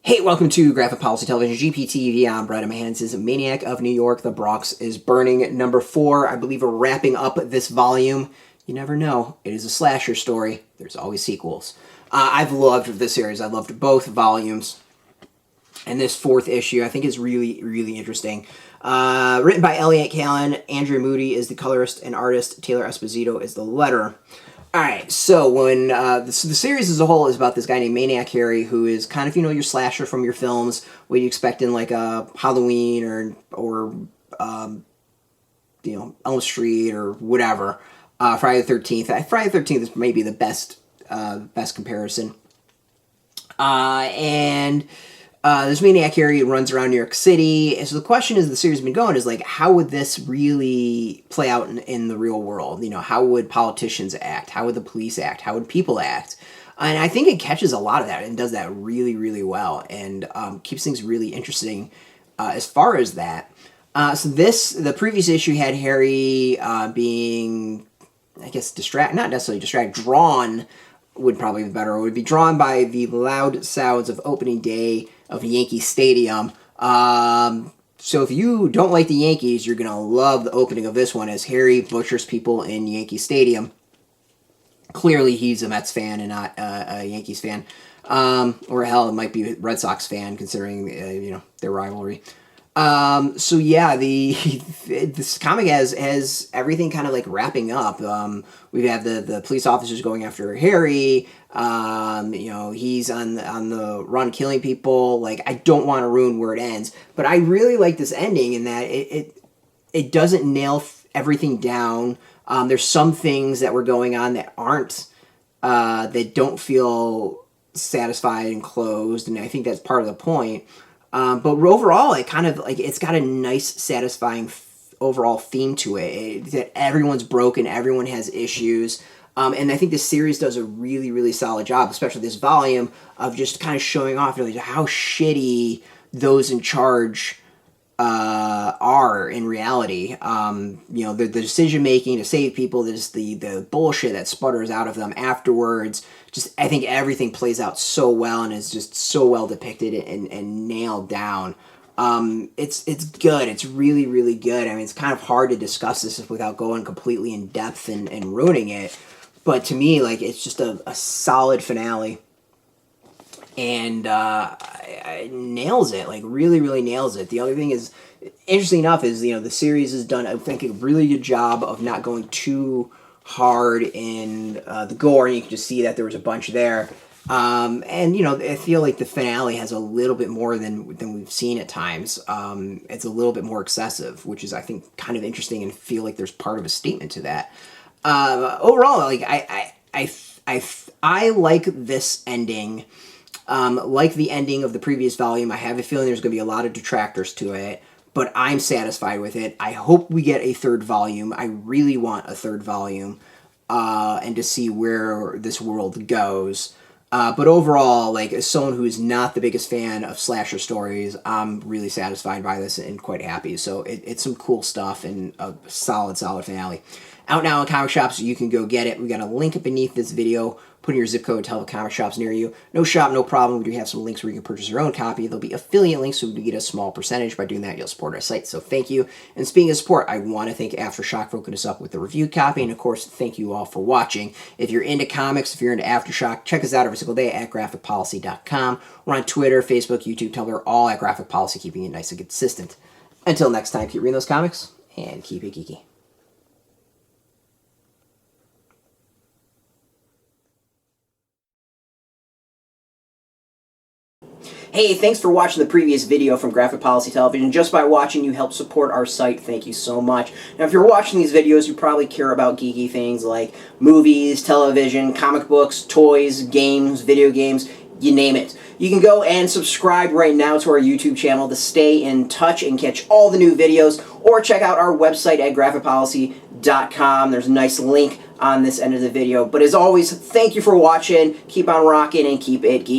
Hey, welcome to Graphic Policy Television, GPTV. I'm Brett. In my hands is Maniac of New York. The Bronx is burning. Number 4. I believe we're wrapping up this volume. You never know. It is a slasher story. There's always sequels. I've loved this series. I loved both volumes. And this 4th issue, I think, is really, really interesting. Written by Elliott, Kalan. Andrea Mutti is the colorist and artist. Taylor Esposito is the letterer. Alright, so when the series as a whole is about this guy named Maniac Harry, who is kind of, your slasher from your films, what you expect in like a Halloween or Elm Street or whatever. Friday the 13th. Friday the 13th is maybe the best comparison. This Maniac Harry runs around New York City. And so the question is, the series has been going, is like, how would this really play out in the real world? How would politicians act? How would the police act? How would people act? And I think it catches a lot of that and does that really, really well, and keeps things really interesting as far as that. The previous issue had Harry being, I guess, not necessarily distracted, drawn would probably be better. It would be drawn by the loud sounds of opening day of Yankee Stadium. So if you don't like the Yankees, you're going to love the opening of this one as Harry butchers people in Yankee Stadium. Clearly he's a Mets fan and not a Yankees fan. Or hell, it might be a Red Sox fan considering, their rivalry. So yeah, this comic has everything kind of like wrapping up. We have the police officers going after Harry. He's on the run killing people. Like, I don't want to ruin where it ends, but I really like this ending in that it doesn't nail everything down. There's some things that were going on that aren't, that don't feel satisfied and closed, and I think that's part of the point. But overall, it's got a nice, satisfying overall theme to it. That everyone's broken, everyone has issues, and I think this series does a really, really solid job, especially this volume, of just kind of showing off really how shitty those in charge are in reality. The decision making to save people, there's the bullshit that sputters out of them afterwards. Just, I think everything plays out so well and is just so well depicted and nailed down. It's good. It's really, really good. I mean, it's kind of hard to discuss this without going completely in depth and ruining it. But to me, like, it's just a solid finale. And it nails it, like, really, really nails it. The other thing is, interesting enough, is, the series has done, I think, a really good job of not going too hard in the gore. You can just see that there was a bunch there. I feel like the finale has a little bit more than we've seen at times. It's a little bit more excessive, which is, I think, kind of interesting, and feel like there's part of a statement to that. Overall, like, I like this ending. Like the ending of the previous volume, I have a feeling there's going to be a lot of detractors to it, but I'm satisfied with it. I hope we get a 3rd volume. I really want a 3rd volume, and to see where this world goes. But overall, like, as someone who is not the biggest fan of slasher stories, I'm really satisfied by this and quite happy. So it's some cool stuff and a solid finale. Out now in comic shops, you can go get it. We got a link beneath this video. Put in your zip code, tell the comic shops near you. No shop, no problem. We do have some links where you can purchase your own copy. There'll be affiliate links, so we get a small percentage. By doing that, you'll support our site, so thank you. And speaking of support, I want to thank AfterShock for hooking us up with the reviewed copy, and of course, thank you all for watching. If you're into comics, if you're into AfterShock, check us out every single day at graphicpolicy.com. We're on Twitter, Facebook, YouTube, Tumblr, all at Graphic Policy, keeping it nice and consistent. Until next time, keep reading those comics, and keep it geeky. Hey, thanks for watching the previous video from Graphic Policy Television. Just by watching, you help support our site. Thank you so much. Now, if you're watching these videos, you probably care about geeky things like movies, television, comic books, toys, games, video games, you name it. You can go and subscribe right now to our YouTube channel to stay in touch and catch all the new videos, or check out our website at graphicpolicy.com. There's a nice link on this end of the video. But as always, thank you for watching. Keep on rocking and keep it geeky.